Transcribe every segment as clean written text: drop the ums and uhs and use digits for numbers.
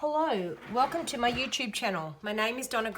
Hello, welcome to my YouTube channel. My name is Donna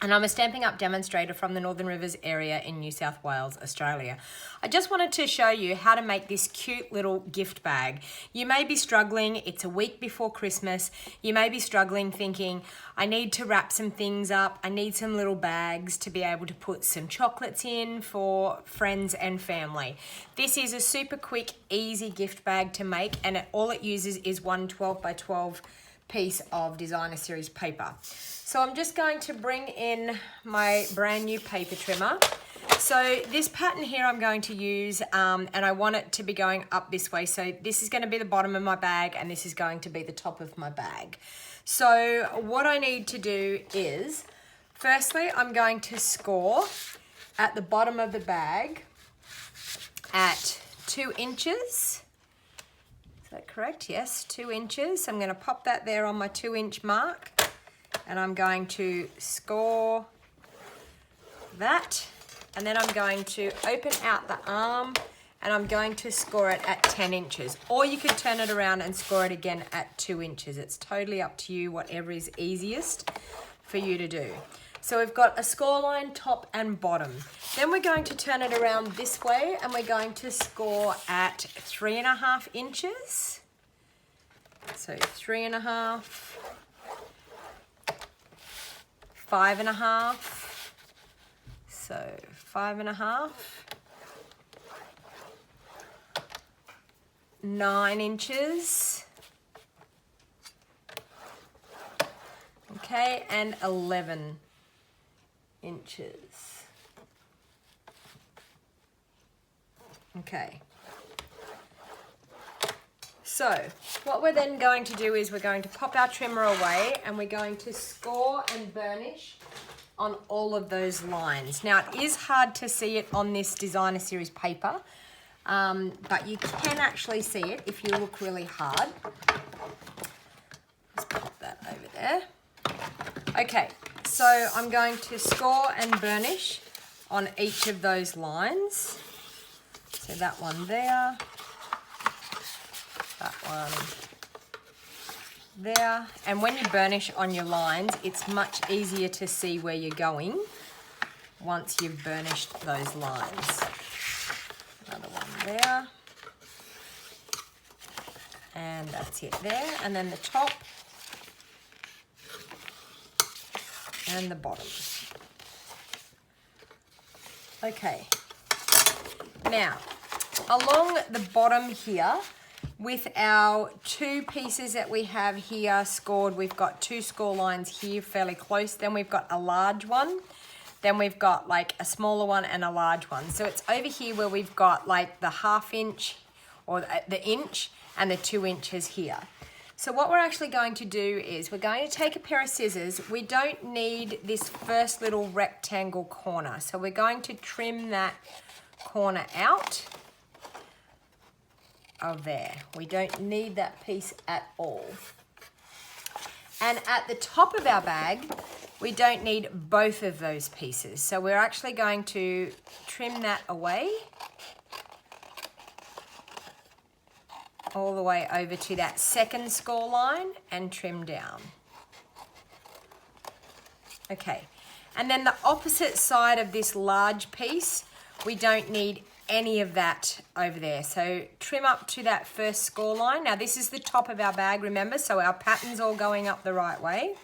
and I'm a Stampin' Up demonstrator from the Northern Rivers area in New South Wales, Australia. I just wanted to show you how to make this cute little gift bag. You may be struggling, it's a week before Christmas. You may be struggling thinking, I need to wrap some things up. I need some little bags to be able to put some chocolates in for friends and family. This is a super quick, easy gift bag to make, and all it uses is one 12 by 12 piece of designer series paper. So I'm just going to bring in my brand new paper trimmer. So this pattern here I'm going to use and I want it to be going up this way. So this is going to be the bottom of my bag and this is going to be the top of my bag. So what I need to do is, firstly I'm going to score at the bottom of the bag at 2 inches. Is that correct? Yes, 2 inches. I'm going to pop that there on my 2-inch mark and I'm going to score that, and then I'm going to open out the arm and I'm going to score it at 10 inches. Or you could turn it around and score it again at 2 inches. It's totally up to you, whatever is easiest for you to do. So we've got a score line top and bottom. Then we're going to turn it around this way and we're going to score at 3.5 inches. So 3.5, 5.5, so 5.5, 9 inches, okay, and 11 inches. Okay. So what we're then going to do is we're going to pop our trimmer away and we're going to score and burnish on all of those lines. Now it is hard to see it on this designer series paper, but you can actually see it if you look really hard. Let's pop that over there. Okay, so I'm going to score and burnish on each of those lines. So that one there, that one there. And when you burnish on your lines, it's much easier to see where you're going once you've burnished those lines. Another one there. And that's it there. And then the top and the bottom. Okay. Now, along the bottom here, with our 2 pieces that we have here scored, we've got 2 score lines here fairly close, then we've got a large one, then we've got like a smaller one and a large one. So it's over here where we've got like the 1/2 inch or the inch and the 2 inches here. So what we're actually going to do is we're going to take a pair of scissors. We don't need this first little rectangle corner, so we're going to trim that corner out of there. We don't need that piece at all. And at the top of our bag, we don't need both of those pieces. So we're actually going to trim that away all the way over to that second score line and trim down. Okay, and then the opposite side of this large piece, we don't need any of that over there. So trim up to that first score line. Now this is the top of our bag, remember, so our pattern's all going up the right way.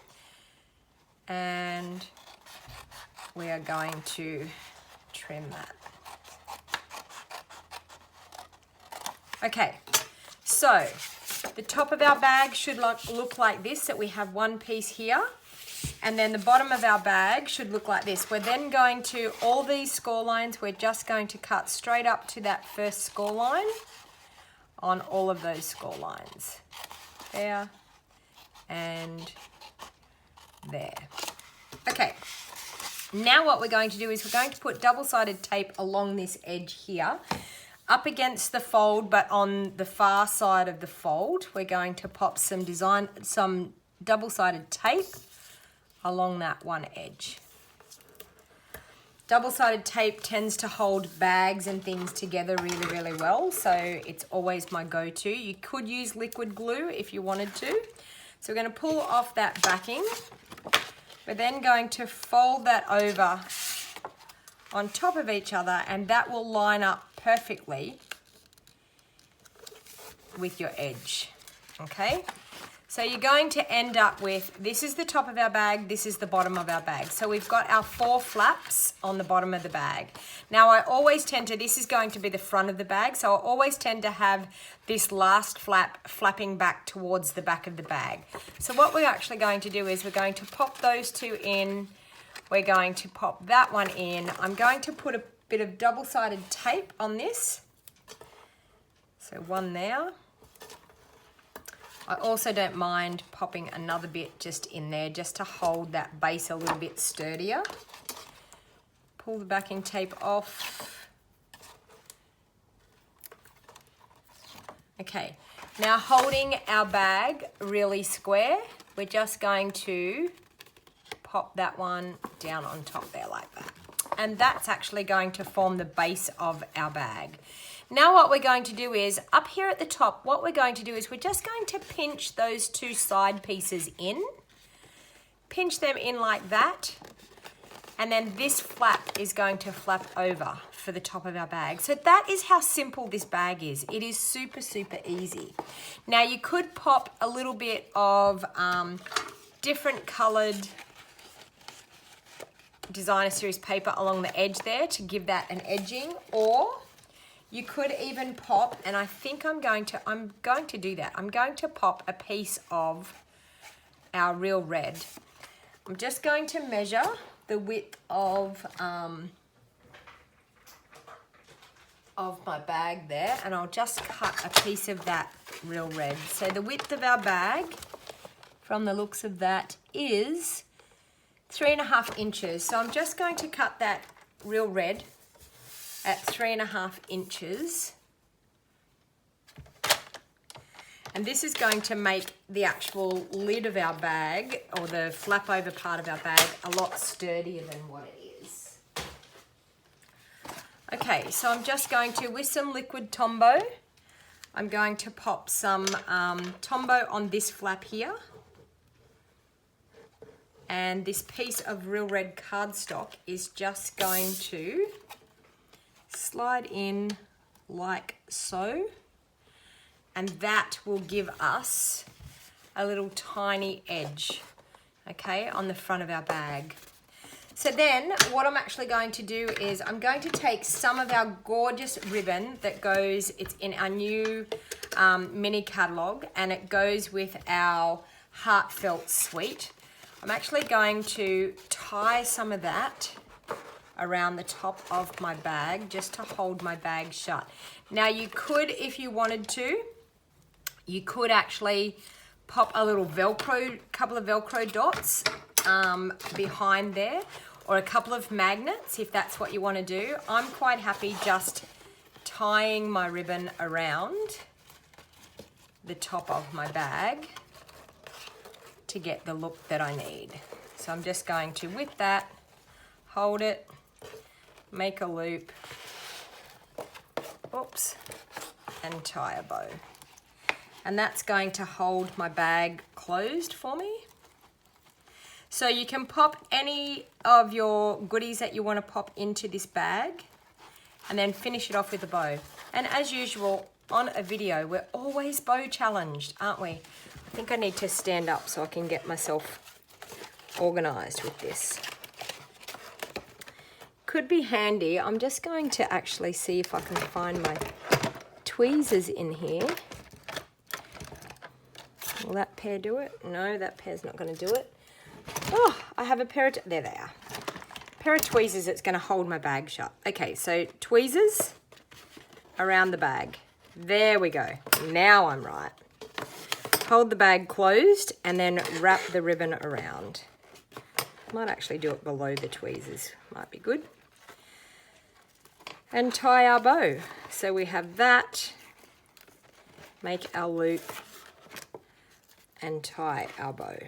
And we are going to trim that. Okay, so the top of our bag should look like this, that we have one piece here. And then the bottom of our bag should look like this. We're then going to, all these score lines, we're just going to cut straight up to that first score line on all of those score lines. There and there. Okay, now what we're going to do is we're going to put double-sided tape along this edge here, up against the fold, but on the far side of the fold, we're going to pop some double-sided tape along that one edge. Double-sided tape tends to hold bags and things together really, really well, so it's always my go-to. You could use liquid glue if you wanted to. So we're going to pull off that backing. We're then going to fold that over on top of each other, and that will line up perfectly with your edge, okay? So you're going to end up with, this is the top of our bag, this is the bottom of our bag. So we've got our 4 flaps on the bottom of the bag. Now I always tend to, this is going to be the front of the bag, so I always tend to have this last flap flapping back towards the back of the bag. So what we're actually going to do is we're going to pop those 2 in, we're going to pop that one in. I'm going to put a bit of double-sided tape on this. So 1 there. I also don't mind popping another bit just in there just to hold that base a little bit sturdier. Pull the backing tape off. Okay, now holding our bag really square, we're just going to pop that one down on top there like that. And that's actually going to form the base of our bag. Now what we're going to do is, up here at the top, what we're going to do is we're just going to pinch those 2 side pieces in. Pinch them in like that. And then this flap is going to flap over for the top of our bag. So that is how simple this bag is. It is super, super easy. Now you could pop a little bit of different colored designer series paper along the edge there to give that an edging, or you could even pop, and I think I'm going to do that. I'm going to pop a piece of our real red. I'm just going to measure the width of my bag there, and I'll just cut a piece of that real red. So the width of our bag, from the looks of that, is 3.5 inches. So I'm just going to cut that real red at 3.5 inches. And this is going to make the actual lid of our bag, or the flap over part of our bag, a lot sturdier than what it is. Okay, so I'm just going to, with some liquid Tombow, I'm going to pop some Tombow on this flap here. And this piece of real red cardstock is just going to slide in like so, and that will give us a little tiny edge, okay, on the front of our bag. So then what I'm actually going to do is I'm going to take some of our gorgeous ribbon that goes, it's in our new mini catalogue, and it goes with our Heartfelt Suite. I'm actually going to tie some of that around the top of my bag just to hold my bag shut. Now you could, if you wanted to, you could actually pop a little Velcro, couple of Velcro dots behind there, or a couple of magnets if that's what you want to do. I'm quite happy just tying my ribbon around the top of my bag to get the look that I need. So I'm just going to, with that, hold it, make a loop, oops, and tie a bow. And that's going to hold my bag closed for me. So you can pop any of your goodies that you want to pop into this bag and then finish it off with a bow. And as usual, on a video, we're always bow challenged, aren't we? I think I need to stand up so I can get myself organized with this. Could be handy. I'm just going to actually see if I can find my tweezers in here. Will that pair do it? No, that pair's not going to do it. Oh, I have a pair of, there they are. A pair of tweezers that's going to hold my bag shut. Okay, so tweezers around the bag. There we go. Now I'm right. Hold the bag closed and then wrap the ribbon around. Might actually do it below the tweezers. Might be good. And tie our bow. So we have that. Make our loop and tie our bow.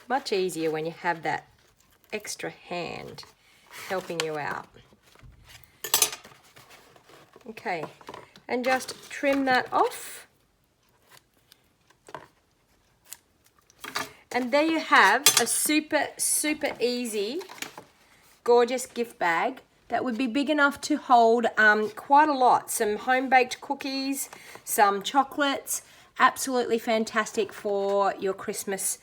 Much easier when you have that extra hand helping you out. Okay, and just trim that off. And there you have a super, super easy, gorgeous gift bag that would be big enough to hold quite a lot. Some home-baked cookies, some chocolates. Absolutely fantastic for your Christmas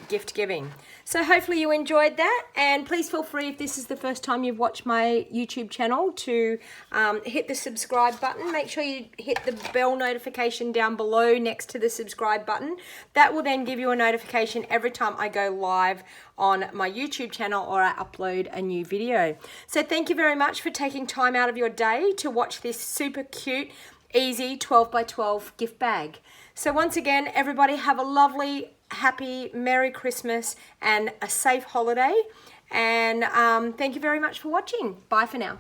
gift giving. So hopefully you enjoyed that, and please feel free, if this is the first time you've watched my YouTube channel, to hit the subscribe button. Make sure you hit the bell notification down below next to the subscribe button. That will then give you a notification every time I go live on my YouTube channel or I upload a new video. So thank you very much for taking time out of your day to watch this super cute, easy 12 by 12 gift bag. So once again, everybody have a lovely, happy, Merry Christmas and a safe holiday. And thank you very much for watching. Bye for now.